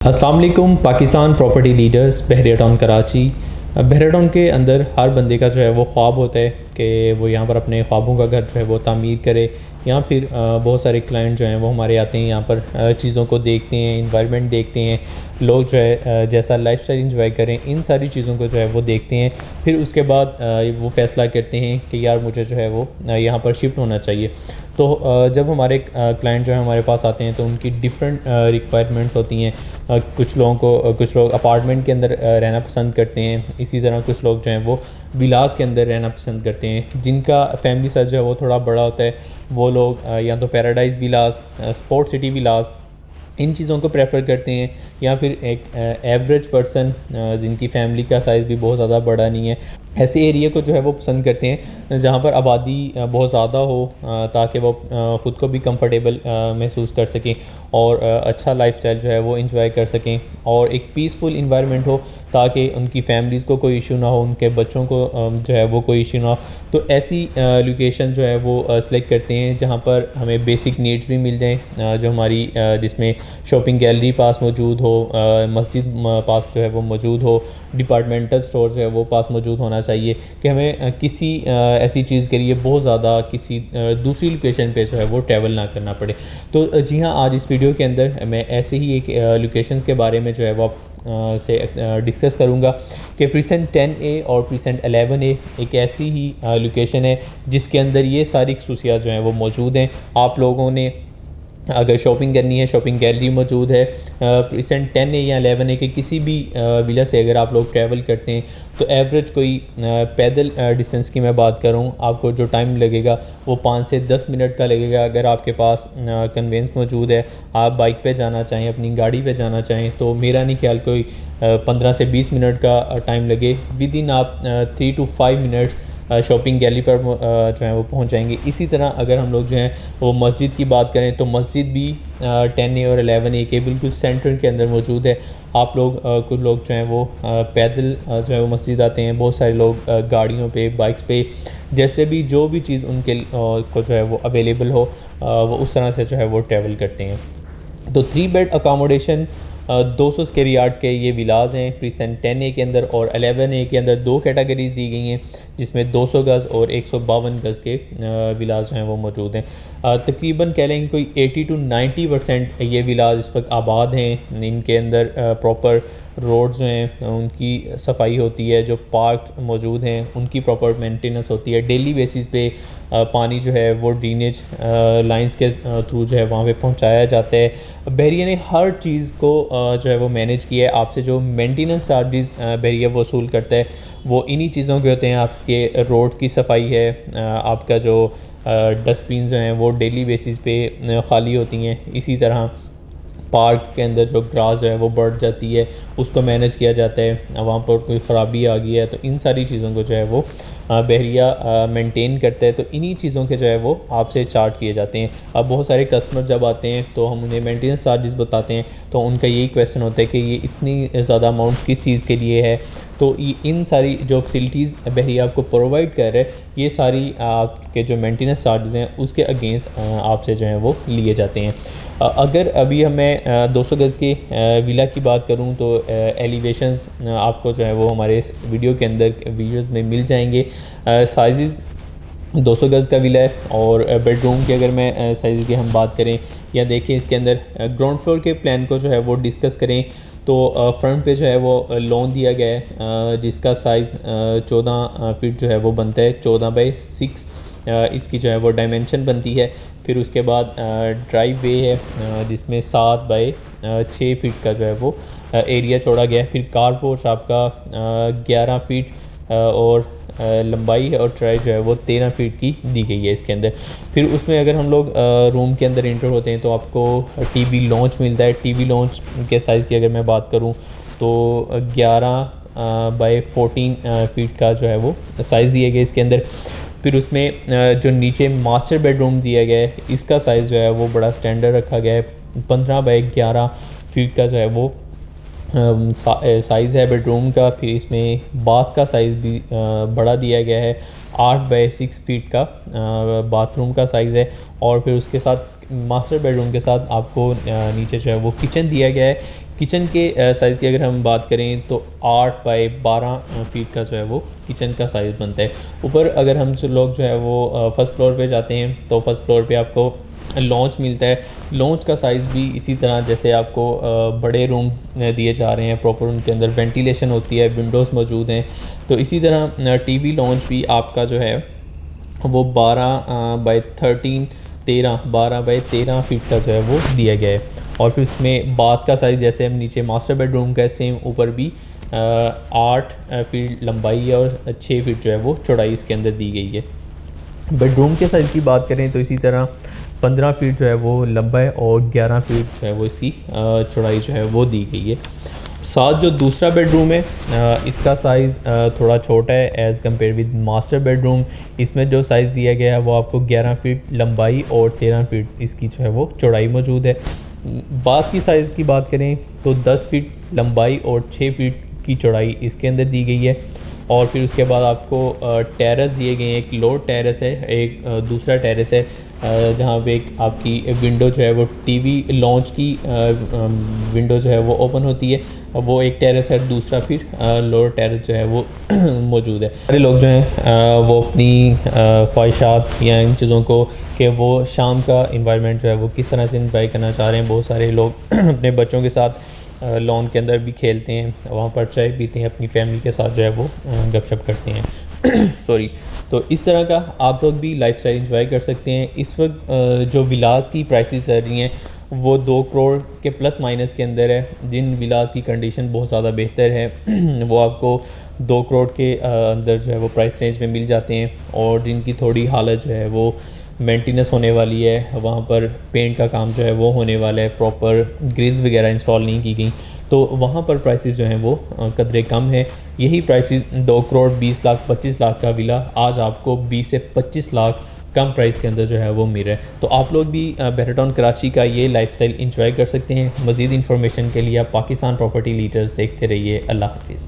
अस्सलाम वालेकुम। Pakistan property leaders बहरिया town Karachi. बहरिया town के अंदर हर बंदे का जो है वो ख्वाब होता है कि वो यहाँ पर अपने ख्वाबों का घर जो है वो तामीर करे। या फिर बहुत सारे क्लाइंट जो हैं वो हमारे आते हैं यहाँ पर, चीज़ों को देखते हैं, इन्वायरमेंट देखते हैं, लोग जो है जैसा लाइफस्टाइल एंजॉय करें, इन सारी चीज़ों को जो है वो देखते हैं। फिर उसके बाद वो फ़ैसला करते हैं कि यार मुझे जो है वो यहाँ पर शिफ्ट होना चाहिए। तो जब हमारे क्लाइंट जो है हमारे पास आते हैं तो उनकी डिफरेंट रिक्वायरमेंट्स होती हैं। कुछ लोग अपार्टमेंट के अंदर रहना पसंद करते हैं। इसी तरह कुछ लोग जो हैं वो विलास के अंदर रहना पसंद करते हैं। जिनका फैमिली साइज़ जो है वो थोड़ा बड़ा होता है वो लोग या तो पैराडाइज़ विलास, स्पोर्ट सिटी विलास, इन चीज़ों को प्रेफर करते हैं। या फिर एक एवरेज पर्सन जिनकी फैमिली का साइज़ भी बहुत ज़्यादा बड़ा नहीं है, ऐसे एरिया को जो है वो पसंद करते हैं जहाँ पर आबादी बहुत ज़्यादा हो, ताकि वो ख़ुद को भी कंफर्टेबल महसूस कर सकें और अच्छा लाइफस्टाइल जो है वो एंजॉय कर सकें और एक पीसफुल इन्वायरमेंट हो, ताकि उनकी फैमिलीज़ को कोई इशू ना हो, उनके बच्चों को जो है वो कोई इशू ना हो। तो ऐसी लोकेशन जो है वो सेलेक्ट करते हैं जहाँ पर हमें बेसिक नीड्स भी मिल जाएँ, जो हमारी जिसमें शॉपिंग गैलरी पास मौजूद हो, मस्जिद पास जो है वो मौजूद हो, डिपार्टमेंटल स्टोर जो है वो पास मौजूद होना चाहिए कि हमें किसी ऐसी चीज़ के लिए बहुत ज़्यादा किसी दूसरी लोकेशन पे जो है वो ट्रैवल ना करना पड़े। तो जी हाँ, आज इस वीडियो के अंदर मैं ऐसे ही एक लोकेशंस के बारे में जो है वो आप से डिस्कस करूँगा कि प्रीसेंट 10A और प्रीसेंट 11A एक ऐसी ही लोकेशन है जिसके अंदर ये सारी खसूसियात जो हैं वो मौजूद हैं। आप लोगों ने अगर शॉपिंग करनी है, शॉपिंग गैलरी मौजूद है। प्रीसेंट 10A या 11A के किसी भी विला से अगर आप लोग ट्रैवल करते हैं तो एवरेज कोई पैदल डिस्टेंस की मैं बात करूँ, आपको जो टाइम लगेगा वो 5 से 10 मिनट का लगेगा। अगर आपके पास कन्वेंस मौजूद है, आप बाइक पे जाना चाहें, अपनी गाड़ी पे जाना चाहें, तो मेरा नहीं ख्याल कोई 15 से 20 मिनट का टाइम लगे। विद इन आप 3 to 5 मिनट्स शॉपिंग गैलरी पर जो है वो पहुंच जाएंगे। इसी तरह अगर हम लोग जो हैं वो मस्जिद की बात करें तो मस्जिद भी 10A और 11A के बिल्कुल सेंटर के अंदर मौजूद है। आप लोग कुछ लोग जो हैं वो पैदल जो है वो मस्जिद आते हैं, बहुत सारे लोग गाड़ियों पे, बाइक्स पे, जैसे भी जो भी चीज़ उनके को जो है वो अवेलेबल हो, वो उस तरह से जो है वो ट्रैवल करते हैं। तो 3 बेड अकामोडेशन 200 स्क्वायर यार्ड के ये विलाज हैं प्रीसेंट 10A के अंदर, और 11A के अंदर दो कैटेगरीज दी गई हैं जिसमें 200 गज़ और 152 गज़ के विलाज जो हैं वो मौजूद हैं। तकरीबन कह लेंगे कोई 80 to 90% ये विलाज इस वक्त आबाद हैं। इनके अंदर प्रॉपर रोड्स जो हैं उनकी सफाई होती है, जो पार्क मौजूद हैं उनकी प्रॉपर मेंटेनेंस होती है। डेली बेसिस पे पानी जो है वो ड्रेनेज लाइंस के थ्रू जो है वहाँ पे पहुँचाया जाता है। बहरिया ने हर चीज़ को जो है वो मैनेज किया है। आपसे जो मेंटेनेंस चार्जेस बहरिया वसूल करता है वो इन्हीं चीज़ों के होते हैं। आपके रोड की सफाई है, आपका जो डस्टबिन जो हैं वो डेली बेसिस पे खाली होती हैं। इसी तरह पार्क के अंदर जो ग्रास जो है वो बढ़ जाती है उसको मैनेज किया जाता है। वहाँ पर कोई ख़राबी आ गई है तो इन सारी चीज़ों को जो है वो बहरिया मेंटेन करता है। तो इन्हीं चीज़ों के जो है वो आपसे चार्ज किए जाते हैं। अब बहुत सारे कस्टमर जब आते हैं तो हम उन्हें मेंटेनेंस चार्जेस बताते हैं तो उनका यही क्वेश्चन होता है कि ये इतनी ज़्यादा अमाउंट किस चीज़ के लिए है। तो ये इन सारी जो फैसिलिटीज़ बहरिया आपको प्रोवाइड कर रहे हैं, ये सारी आपके जो मेंटेनेंस चार्जेस हैं उसके अगेंस्ट आपसे जो है वो लिए जाते हैं। अगर अभी हमें 200 गज़ के विला की बात करूं तो एलिवेशंस आपको जो है वो हमारे वीडियो के अंदर वीडियोस में मिल जाएंगे। साइज़ 200 गज़ का विला है। और बेडरूम की अगर मैं साइज़ की हम बात करें या देखें इसके अंदर ग्राउंड फ्लोर के प्लान को जो है वो डिस्कस करें तो फ्रंट पे जो है वो लॉन दिया गया है जिसका साइज़ 14 फीट जो है वो बनता है, 14/6 इसकी जो है वो डायमेंशन बनती है। फिर उसके बाद ड्राइव वे है जिसमें 7/6 फीट का जो है वो एरिया छोड़ा गया है। फिर कार पोर्च आपका 11 फीट और लंबाई है, और ट्राई जो है वो 13 फीट की दी गई है इसके अंदर। फिर उसमें अगर हम लोग रूम के अंदर इंटर होते हैं तो आपको टीवी लॉन्च मिलता है। टीवी लॉन्च के साइज़ की अगर मैं बात करूँ तो 11/14 फीट का जो है वो साइज़ दिया गया इसके अंदर। फिर उसमें जो नीचे मास्टर बेडरूम दिया गया है इसका साइज़ जो है वो बड़ा स्टैंडर्ड रखा गया है। 15/11 फीट का जो है वो साइज़ है बेडरूम का। फिर इसमें बाथ का साइज़ भी बड़ा दिया गया है, 8/6 फीट का बाथरूम का साइज़ है। और फिर उसके साथ मास्टर बेडरूम के साथ आपको नीचे जो है वो किचन दिया गया है। किचन के साइज़ की अगर हम बात करें तो 8 बाई 12 फीट का जो है वो किचन का साइज़ बनता है। ऊपर अगर हम जो लोग जो है वो फर्स्ट फ्लोर पे जाते हैं तो फर्स्ट फ्लोर पे आपको लॉन्च मिलता है। लॉन्च का साइज़ भी इसी तरह जैसे आपको बड़े रूम दिए जा रहे हैं प्रॉपर, उनके अंदर वेंटिलेशन होती है, विंडोज़ मौजूद हैं, तो इसी तरह टीवी लॉन्च भी आपका जो है वो 12 बाई 13 फीट का जो है वो दिया गया है। और फिर उसमें बाथ का साइज़ जैसे हम नीचे मास्टर बेडरूम का सेम ऊपर भी 8 फीट लंबाई है और 6 फीट जो है वो चौड़ाई इसके अंदर दी गई है। बेडरूम के साइज़ की बात करें तो इसी तरह 15 फीट जो है वो लंबा है और 11 फीट जो है वो इसकी चौड़ाई जो है वो दी गई है। साथ जो दूसरा बेडरूम है इसका साइज़ थोड़ा छोटा है as compare with master bedroom. इसमें जो साइज़ दिया गया है वो आपको 11 फीट लंबाई और 13 फीट इसकी जो है वो चौड़ाई मौजूद है। बाथ की साइज़ की बात करें तो 10 फीट लंबाई और 6 फीट की चौड़ाई इसके अंदर दी गई है। और फिर उसके बाद आपको टेरेस दिए गए हैं, एक लोअर टेरेस है, एक दूसरा टेरेस है जहाँ पे एक आपकी विंडो जो है वो टीवी लॉन्च की विंडो जो है वो ओपन होती है, वो एक टेरेस है। दूसरा फिर लोअर टेरेस जो है वो मौजूद है। सारे लोग जो हैं वो अपनी ख्वाहिशात या इन चीज़ों को कि वो शाम का इन्वायरमेंट जो है वो किस तरह से इंजॉय करना चाह रहे हैं। बहुत सारे लोग अपने बच्चों के साथ लॉन के अंदर भी खेलते हैं, वहाँ पर चाय पीते हैं, अपनी फैमिली के साथ जो है वो गपशप करते हैं सॉरी। तो इस तरह का आप लोग भी लाइफस्टाइल एंजॉय कर सकते हैं। इस वक्त जो विलास की प्राइसेस चल रही हैं वो 2 करोड़ के प्लस माइनस के अंदर है। जिन विलास की कंडीशन बहुत ज़्यादा बेहतर है वो आपको 2 करोड़ के अंदर जो है वो प्राइस रेंज में मिल जाते हैं, और जिनकी थोड़ी हालत जो है वो मेंटेनेंस होने वाली है, वहाँ पर पेंट का काम जो है वो होने वाला है, प्रॉपर ग्रिल्स वगैरह इंस्टॉल नहीं की गई, तो वहाँ पर प्राइसेस जो हैं वो कदरे कम है। यही प्राइसेस 2 करोड़ 20 लाख 25 लाख का विला आज आपको 20 से 25 लाख कम प्राइस के अंदर जो है वो मिल रहा है। तो आप लोग भी बहराटाउन कराची का ये लाइफस्टाइल एंजॉय कर सकते हैं। मज़ीद इन्फॉर्मेशन के लिए आप पाकिस्तान प्रॉपर्टी लीडर्स देखते रहिए। अल्लाह हाफिज़।